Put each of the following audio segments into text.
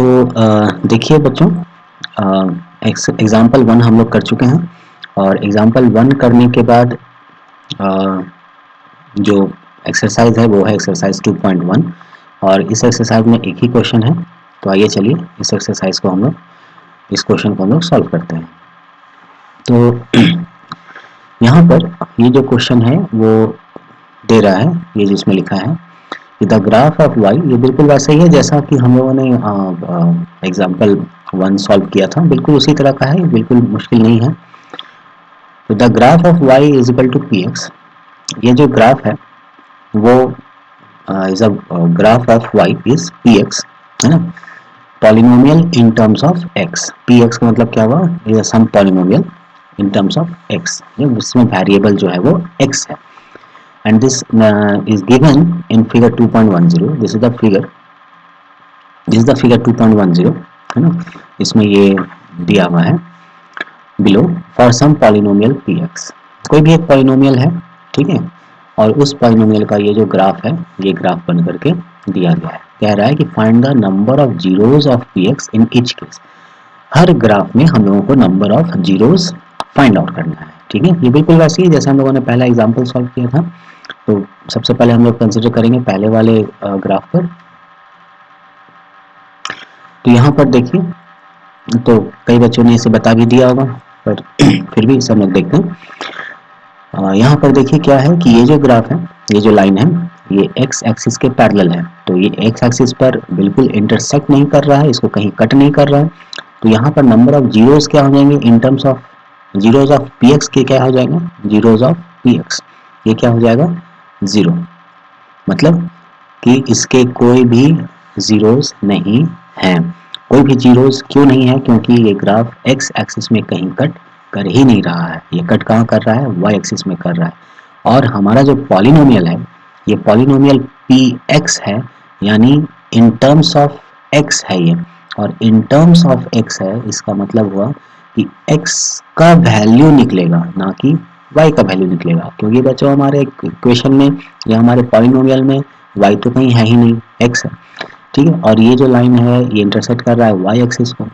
तो देखिए बच्चों, एग्जाम्पल 1 हम लोग कर चुके हैं और एग्जाम्पल 1 करने के बाद जो एक्सरसाइज है वो है एक्सरसाइज 2.1 और इस एक्सरसाइज में एक ही क्वेश्चन है। तो आइए चलिए इस एक्सरसाइज को हम लोग इस क्वेश्चन को हम लोग सॉल्व करते हैं। तो यहाँ पर ये जो क्वेश्चन है वो दे रहा है, ये जिसमें लिखा है द ग्राफ ऑफ y, ये बिल्कुल वैसा ही है जैसा कि हम लोगों ने एग्जाम्पल 1 सॉल्व किया था, बिल्कुल उसी तरह का है, बिल्कुल मुश्किल नहीं है। तो the graph of y is equal to px, ये जो ग्राफ है वो is a graph of y is px, है ना, polynomial in terms of x। px का मतलब क्या हुआ, is some polynomial in terms of x, जिसमें वेरिएबल जो है वो x है। and this is given in figure 2.10, this is the figure 2.10, है ना, इसमें ये दिया हुआ है below for some polynomial px, कोई भी एक पॉलिनोमियल है, ठीक है, और उस पॉलिनोमियल का ये जो ग्राफ है ये ग्राफ बन करके दिया गया है। कह रहा है कि find the number of zeros of px in each case, her graph में हम लोगों को number of zeros find out करना है, ठीक है। ये बिल्कुल वैसे ही जैसे हम लोगों ने पहला एग्जांपल सॉल्व किया था। तो सबसे पहले हम लोग कंसिडर करेंगे पहले वाले ग्राफ पर। तो यहाँ पर देखिए, तो कई बच्चों ने इसे बता भी दिया होगा पर फिर भी सब लोग देखते हैं। यहाँ पर देखिए क्या है कि ये जो ग्राफ है, ये जो लाइन है, ये एक्स एक्सिस के पैरेलल है। तो ये एक्स एक्सिस पर बिल्कुल इंटरसेक्ट नहीं कर रहा है, इसको कहीं कट नहीं कर रहा है। तो यहाँ पर नंबर ऑफ जीरोज क्या हो जाएंगे इन terms of zeros of P x के, क्या हो जाएगा, जीरोज ऑफ पी एक्स, ये क्या हो जाएगा, 0, मतलब कि इसके कोई भी जीरोस नहीं हैं। कोई भी जीरोस क्यों नहीं है, क्योंकि ये ग्राफ एक्स एक्सिस में कहीं कट कर ही नहीं रहा है, ये कट कहाँ कर रहा है, वाई एक्सिस में कर रहा है। और हमारा जो पॉलिनोमियल है ये पॉलिनोमियल पी एक्स है, यानी इन टर्म्स ऑफ एक्स है ये, और इन टर्म्स ऑफ एक्स है, इसका मतलब हुआ कि x का वैल्यू निकलेगा, ना कि y का वैल्यू निकलेगा, क्योंकि बच्चों हमारे इक्वेशन में या हमारे पॉलिनोमियल में y तो कहीं है ही नहीं, x है, ठीक है। और ये जो लाइन है ये इंटरसेक्ट कर रहा है y एक्सिस को,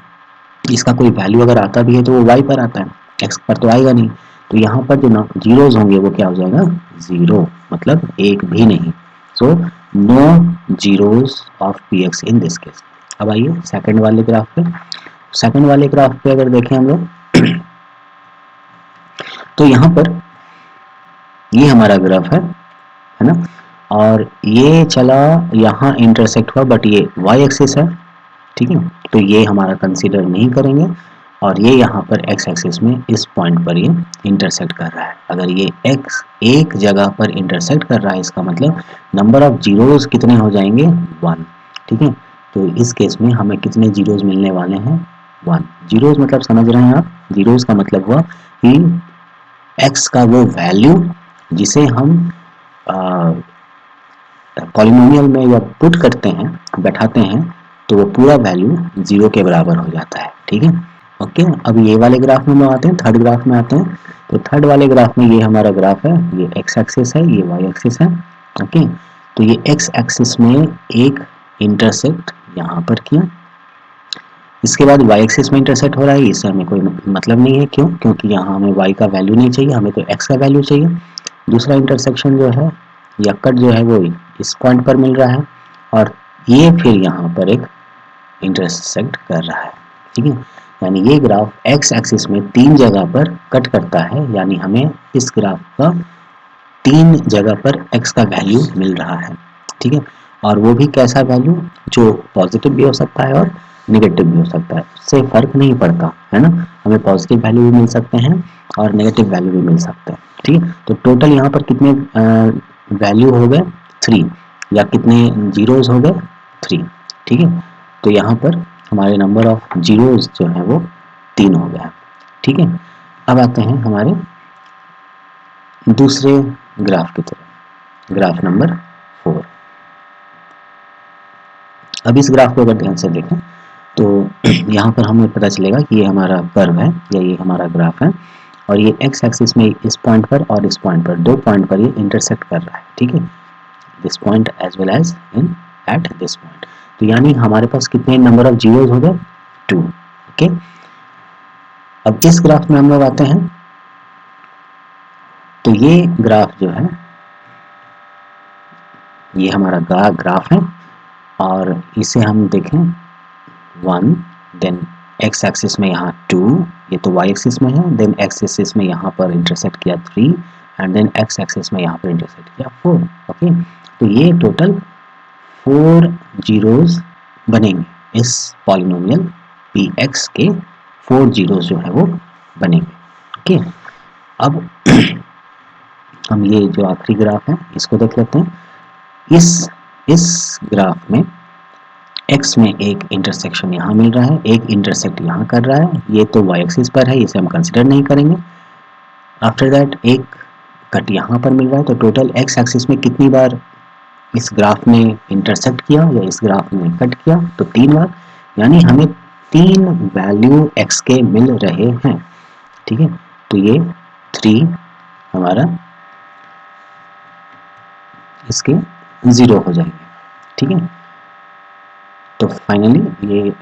इसका कोई वैल्यू अगर आता भी है तो वो y पर आता है, x पर तो आएगा नहीं। तो यहाँ पर जो जीरोज होंगे वो क्या हो जाएगा, 0, मतलब एक भी नहीं। So no zeros of px in this case. अब आइए सेकंड वाले ग्राफ पे। सेकंड वाले ग्राफ पे अगर देखें हम लोग तो यहाँ पर ये हमारा ग्राफ है ना, और ये चला यहाँ इंटरसेक्ट हुआ, बट ये y एक्सिस है, ठीक है, तो ये हमारा कंसीडर नहीं करेंगे। और ये यहाँ पर x एक्सिस में इस पॉइंट पर ये इंटरसेक्ट कर रहा है। अगर ये x एक जगह पर इंटरसेक्ट कर रहा है, इसका मतलब नंबर ऑफ जीरोज कितने हो जाएंगे, 1, ठीक है। तो इस केस में हमें कितने जीरोज मिलने वाले हैं, 1। जीरोज मतलब समझ रहे हैं आप, जीरोज का मतलब हुआ कि x का वो वैल्यू जिसे हम पॉलिनोमियल में या पुट करते हैं, बैठाते हैं, तो वो पूरा वैल्यू 0 के बराबर हो जाता है, ठीक है। ओके, अब ये वाले ग्राफ में हम आते हैं, थर्ड ग्राफ में आते हैं। तो थर्ड वाले ग्राफ में ये हमारा ग्राफ है, ये x एक्सिस है, ये y एक्सिस है, ओके। तो ये x एक्सिस में एक इंटरसेक्ट यहाँ पर किया, इसके बाद y एक्सिस में इंटरसेक्ट हो रहा है, इससे हमें कोई मतलब नहीं है, क्यों, क्योंकि यहाँ हमें y का वैल्यू नहीं चाहिए, हमें तो x का वैल्यू चाहिए। दूसरा इंटरसेक्शन जो है या कट जो है वो इस पॉइंट पर मिल रहा है, और ये फिर यहाँ पर एक इंटरसेक्ट कर रहा है, ठीक है। यानी ये ग्राफ x एक्सिस में 3 जगह पर कट करता है, यानी हमें इस ग्राफ का 3 जगह पर x का वैल्यू मिल रहा है, ठीक है। और वो भी कैसा वैल्यू, जो पॉजिटिव भी हो सकता है और नेगेटिव भी हो सकता है, उससे फर्क नहीं पड़ता, है ना, हमें पॉजिटिव वैल्यू भी मिल सकते हैं और नेगेटिव वैल्यू भी मिल सकते हैं, ठीक है। तो टोटल यहाँ पर कितने वैल्यू हो गए, 3, या कितने जीरोज हो गए, 3, ठीक है। तो यहाँ पर हमारे नंबर ऑफ जीरोज जो है वो 3 हो गया, ठीक है। अब आते हैं हमारे दूसरे ग्राफ की तरफ, ग्राफ नंबर 4। अब इस ग्राफ को अगर ध्यान से देखें तो यहाँ पर हमें पता चलेगा कि ये हमारा कर्व है या ये हमारा ग्राफ है, और ये x एक्सिस में इस पॉइंट पर और इस पॉइंट पर, 2 पॉइंट पर ये इंटरसेक्ट कर रहा है, ठीक है, this point as well as in at this point. तो यानी हमारे पास कितने नंबर ऑफ जीरोस हो गए, 2। ओके, अब इस ग्राफ में हम लोग आते हैं, तो ये ग्राफ जो है ये हमारा ग्राफ है, और इसे हम देखें 1, देन एक्स एक्सिस में यहाँ 2, ये तो वाई एक्सिस में है, देन एक्स एक्सिस में यहाँ पर इंटरसेक्ट किया 3, एंड देन एक्स एक्सिस में यहाँ पर इंटरसेक्ट किया 4। ओके, तो ये टोटल 4 जीरोस बनेंगे, इस पॉलिनोमियल px के 4 जीरोस जो है वो बनेंगे। ओके, अब हम ये जो आखिरी ग्राफ है इसको देख लेते हैं। इस ग्राफ में x में एक इंटरसेक्शन यहाँ मिल रहा है, एक इंटरसेक्ट यहाँ कर रहा है, ये तो y एक्सिस पर है, इसे हम कंसिडर नहीं करेंगे। आफ्टर दैट एक कट यहाँ पर मिल रहा है, तो टोटल x एक्सिस में कितनी बार इस ग्राफ में इंटरसेक्ट किया या इस ग्राफ में कट किया, तो 3 बार, यानी हमें 3 वैल्यू x के मिल रहे हैं। ठीक है, तो ये 3 हमारा इसके 0 हो जाएंगे। ठीक है, तो फाइनली ये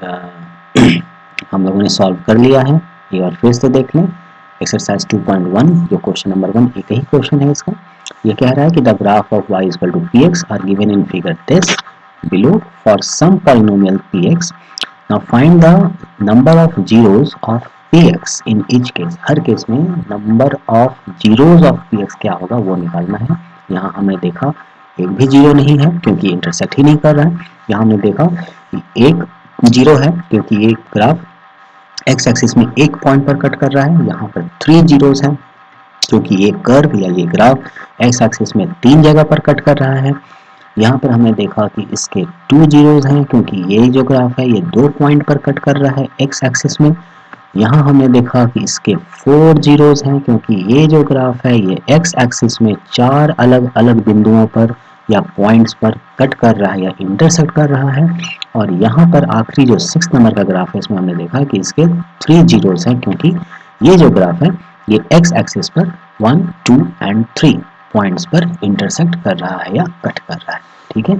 हम लोगों ने सॉल्व कर लिया है। ये और फिर से देख लें, एक्सरसाइज 2.1 जो क्वेश्चन नंबर 1 एक ही क्वेश्चन है इसका। ये कह रहा है कि the graph of y equal to px are given in figure this below for some polynomial px। Now find the number of zeros of px in each case. हर case में number of zeros of px क्या होगा वो निकालना है। यहाँ हमने देखा एक भी जीरो नहीं है क्योंकि इंटरसेक्ट ही नहीं कर रहा है। यहाँ हमने देखा कि एक जीरो है क्योंकि ये ग्राफ एक्स एक्सिस में एक पॉइंट पर कट कर रहा है। यहाँ पर 3 जीरोस हैं क्योंकि ये कर्व या ये ग्राफ एक्स एक्सिस में 3 जगह पर कट कर रहा है। यहाँ पर हमने देखा कि इसके 2 जीरोस हैं क्योंकि ये जो ग्राफ है ये 2 पॉइंट पर कट कर रहा है एक्स एक्सिस में। यहाँ हमने देखा कि इसके 4 जीरोस हैं क्योंकि ये जो ग्राफ है ये एक्स एक्सिस में 4 अलग अलग बिंदुओं पर या पॉइंट्स पर कट कर रहा है या इंटरसेक्ट कर रहा है। और यहाँ पर आखिरी जो 6 नंबर का ग्राफ है इसमें हमने देखा कि इसके 3 जीरोस हैं क्योंकि ये जो ग्राफ है ये एक्स एक्सिस पर 1, 2 एंड 3 पॉइंट्स पर इंटरसेक्ट कर रहा है या कट कर रहा है। ठीक है,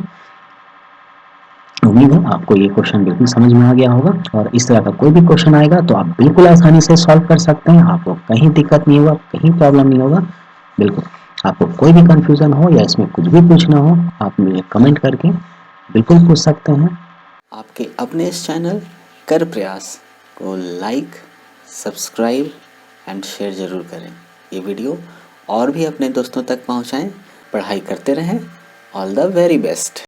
उम्मीद है आपको ये क्वेश्चन बिल्कुल समझ में आ गया होगा, और इस तरह का कोई भी क्वेश्चन आएगा तो आप बिल्कुल आसानी से सॉल्व कर सकते हैं। आपको कहीं दिक्कत नहीं होगा, कहीं प्रॉब्लम नहीं होगा। बिल्कुल आपको कोई भी कंफ्यूजन हो या इसमें कुछ भी पूछना हो आप मुझे कमेंट करके बिल्कुल पूछ सकते हैं। आपके अपने इस चैनल कर प्रयास को लाइक, सब्सक्राइब एंड शेयर ज़रूर करें। ये वीडियो और भी अपने दोस्तों तक पहुंचाएं। पढ़ाई करते रहें। All the very best.